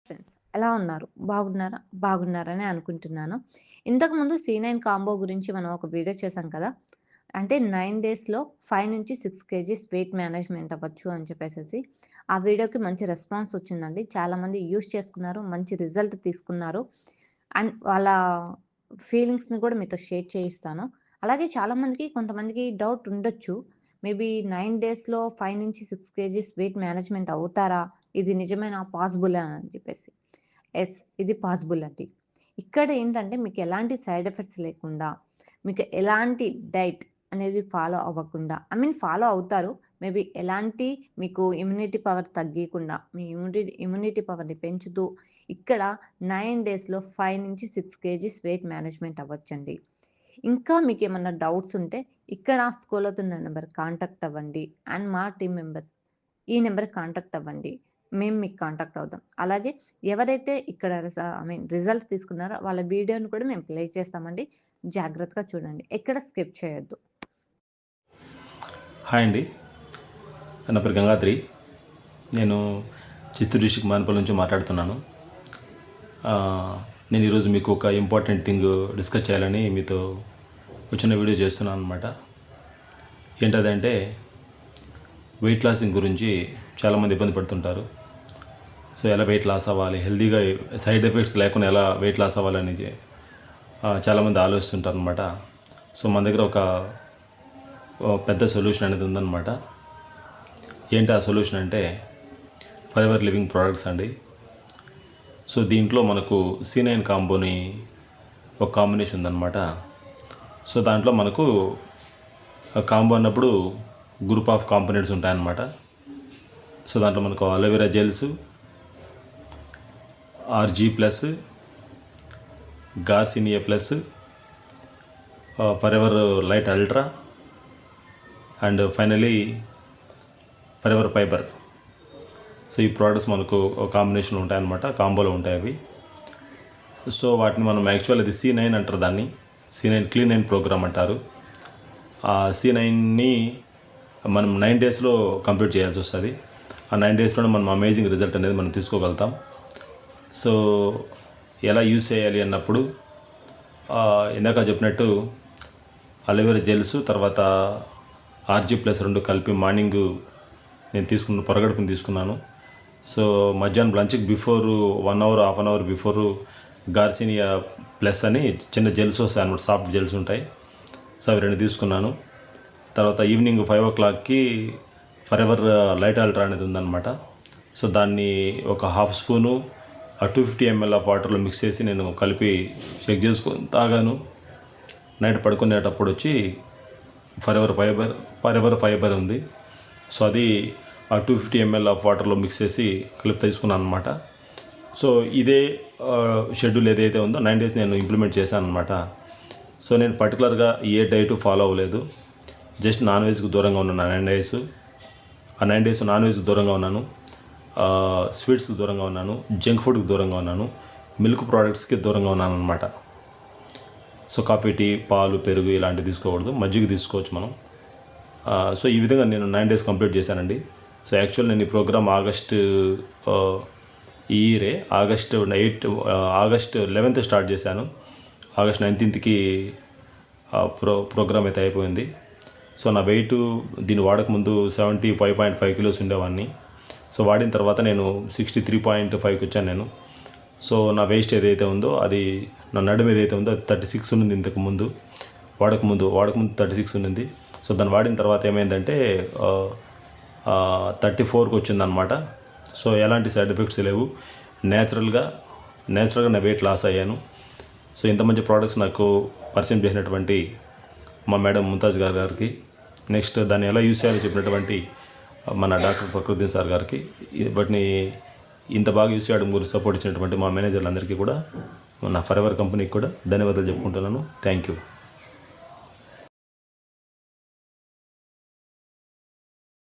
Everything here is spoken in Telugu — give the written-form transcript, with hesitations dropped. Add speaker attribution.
Speaker 1: ఫ్రెండ్స్ ఎలా ఉన్నారు? బాగున్నారా? బాగున్నారనే అనుకుంటున్నాను. ఇంతకుముందు C9 కాంబో గురించి మనం ఒక వీడియో చేశాం కదా! అంటే 9 డేస్‌లో 5-6 కేజీస్ వెయిట్ మేనేజ్‌మెంట్ అవ్వచ్చు అని చెప్పేసేసి. ఆ వీడియోకి మంచి రెస్పాన్స్ వచ్చిందండి. చాలామంది యూజ్ చేసుకున్నారు. మంచి రిజల్ట్ తీసుకున్నారు. అండ్ వాళ్ళ ఫీలింగ్స్‌ని కూడా మీతో షేర్ చేయిస్తాను. అలాగే చాలామందికి కొంతమందికి డౌట్ ఉండొచ్చు. మేబీ 9 డేస్‌లో 5-6 కేజీస్ వెయిట్ మేనేజ్‌మెంట్ అవుతారా? ఇది నిజమేనా? పాసిబులా అని చెప్పేసి. యెస్. ఇది పాసిబుల్ అండి. ఇక్కడ ఏంటంటే మీకు ఎలాంటి సైడ్ ఎఫెక్ట్స్ లేకుండా, మీకు ఎలాంటి డైట్ అనేది ఫాలో అవ్వకుండా ఫాలో అవుతారు. మేబీ ఎలాంటి మీకు ఇమ్యూనిటీ పవర్ తగ్గీయకుండా, మీ ఇమ్యూనిటీ పవర్‌ని పెంచుతూ ఇక్కడ 9 డేస్‌లో 5-6 కేజీస్ వెయిట్ మేనేజ్‌మెంట్ అవ్వచ్చండి. ఇంకా మీకేమన్నా డౌట్స్ ఉంటే ఇక్కడ స్క్రోల్ అవుతున్న నంబర్‌కి కాంటాక్ట్ అవ్వండి. అండ్ మా టీమ్ మెంబర్స్ ఈ నంబర్‌కి కాంటాక్ట్ అవ్వండి. మేము మీకు కాంటాక్ట్ అవుతాం. అలాగే ఎవరైతే ఇక్కడ రిజల్ట్ తీసుకున్నారో వాళ్ళ వీడియోని కూడా మేము ప్లే చేస్తామండి. జాగ్రత్తగా చూడండి. ఎక్కడ స్కిప్ చేయొద్దు.
Speaker 2: హాయ్ అండి, నా పేరు గంగాధరి. నేను చిత్తూరు డిస్ట్రిక్ట్ మానపల్లి నుంచి మాట్లాడుతున్నాను. నేను ఈరోజు మీకు ఒక ఇంపార్టెంట్ థింగ్ డిస్కస్ చేయాలని మీతో వచ్చిన వీడియో చేస్తున్నాను అనమాట. ఏంటంటే వెయిట్ లాసింగ్ గురించి చాలామంది ఇబ్బంది పడుతుంటారు. సో ఎలా వెయిట్ లాస్ అవ్వాలి, హెల్తీగా సైడ్ ఎఫెక్ట్స్ లేకుండా ఎలా వెయిట్ లాస్ అవ్వాలని చాలామంది ఆలోచిస్తుంటారు అనమాట. సో మన దగ్గర ఒక పెద్ద సొల్యూషన్ అనేది ఉందన్నమాట. ఏంటి ఆ సొల్యూషన్ అంటే ఫరెవర్ లివింగ్ ప్రోడక్ట్స్ అండి. సో దీంట్లో మనకు C9 కాంబోని ఒక కాంబినేషన్ ఉందన్నమాట. సో దాంట్లో మనకు కాంబో అన్నప్పుడు గ్రూప్ ఆఫ్ కాంపోనెంట్స్ ఉంటాయన్నమాట. సో దాంట్లో మనకు aloe vera gels, RG+, garcinia plus, forever light ultra and finally forever fibre. So ఈ ప్రోడక్ట్స్ మనకు కాంబినేషన్ ఉంటాయన్నమాట, కాంబోలో ఉంటాయి అవి. సో వాటిని మనం యాక్చువల్ అది C9 అంటారు, దాన్ని C9 క్లీన్ 9 ప్రోగ్రామ్ అంటారు. ఆ C9ని మనం 9 డేస్లో కంప్లీట్ చేయాల్సి వస్తుంది. ఆ 9 డేస్లోనే మనం అమేజింగ్ రిజల్ట్ అనేది మనం తీసుకోగలుగుతాం. సో ఎలా యూజ్ చేయాలి అన్నప్పుడు ఇందాక చెప్పినట్టు అలోవెరా జెల్స్ తర్వాత RG+ 2 కలిపి మార్నింగ్ నేను తీసుకున్న పొరగడుపుని తీసుకున్నాను. సో మధ్యాహ్నం లంచ్కి before 1 hour half an hour before garcinia plus అని చిన్న జెల్స్ వస్తాయి అన్నమాట, సాఫ్ట్ జెల్స్ ఉంటాయి. సో అవి 2 తీసుకున్నాను. తర్వాత ఈవినింగ్ 5 o'clockకి ఫరెవర్ లైట్ అల్ట్రా అనేది ఉందన్నమాట. సో దాన్ని ఒక హాఫ్ స్పూను 250 ml ఆఫ్ వాటర్లో మిక్స్ చేసి నేను కలిపి చెక్ చేసుకొని తాగాను. నైట్ పడుకునేటప్పుడు వచ్చి ఫరెవర్ ఫైబర్ ఉంది. సో అది 250 ml ఆఫ్ వాటర్లో మిక్స్ చేసి కలిపి తీసుకున్నాను అనమాట. సో ఇదే షెడ్యూల్ ఏదైతే ఉందో 9 డేస్ నేను ఇంప్లిమెంట్ చేశాను అనమాట. సో నేను పర్టికులర్గా ఏ డైట్ ఫాలో అవ్వలేదు. జస్ట్ నాన్ వెజ్కి దూరంగా ఉన్నాను 9 డేస్. ఆ 9 డేస్ నాన్ వెజ్కి దూరంగా ఉన్నాను, స్వీట్స్కి దూరంగా ఉన్నాను, జంక్ ఫుడ్కి దూరంగా ఉన్నాను, మిల్క్ ప్రోడక్ట్స్కి దూరంగా ఉన్నాను అనమాట. సో కాఫీ, టీ, పాలు, పెరుగు ఇలాంటివి తీసుకోకూడదు, మజ్జిగ తీసుకోవచ్చు మనం. సో ఈ విధంగా నేను 9 డేస్ కంప్లీట్ చేశానండి. సో యాక్చువల్ నేను ఈ ప్రోగ్రామ్ ఆగస్ట్ 11th స్టార్ట్ చేశాను. ఆగస్ట్ 19th ప్రోగ్రామ్ అయితే అయిపోయింది. సో నా వెయిట్ దీన్ని వాడకముందు 75.5 kilos ఉండేవాడిని. సో వాడిన తర్వాత నేను 63.5కి వచ్చాను నేను. సో నా వేస్ట్ ఏదైతే ఉందో అది, నా నడుము ఏదైతే ఉందో అది 36 ఉన్నింది. ఇంతకు ముందు వాడకముందు 36 ఉన్నింది. సో దాన్ని వాడిన తర్వాత ఏమైందంటే 34కి వచ్చిందనమాట. సో ఎలాంటి సైడ్ ఎఫెక్ట్స్ లేవు, నేచురల్గా నా వెయిట్ లాస్ అయ్యాను. సో ఇంత మంచి ప్రోడక్ట్స్ నాకు పరిచయం చేసినటువంటి మా మేడం ముంతాజ్ గారికి, నెక్స్ట్ దాన్ని ఎలా యూజ్ చేయాలో చెప్పినటువంటి మన డాక్టర్ ఫక్రుద్దీన్ సార్ గారికి, వాటిని ఇంత బాగా యూజ్ చేయడం గురించి సపోర్ట్ ఇచ్చినటువంటి మా మేనేజర్లందరికీ కూడా, నా ఫరెవర్ కంపెనీకి కూడా ధన్యవాదాలు చెప్పుకుంటున్నాను. Thank you.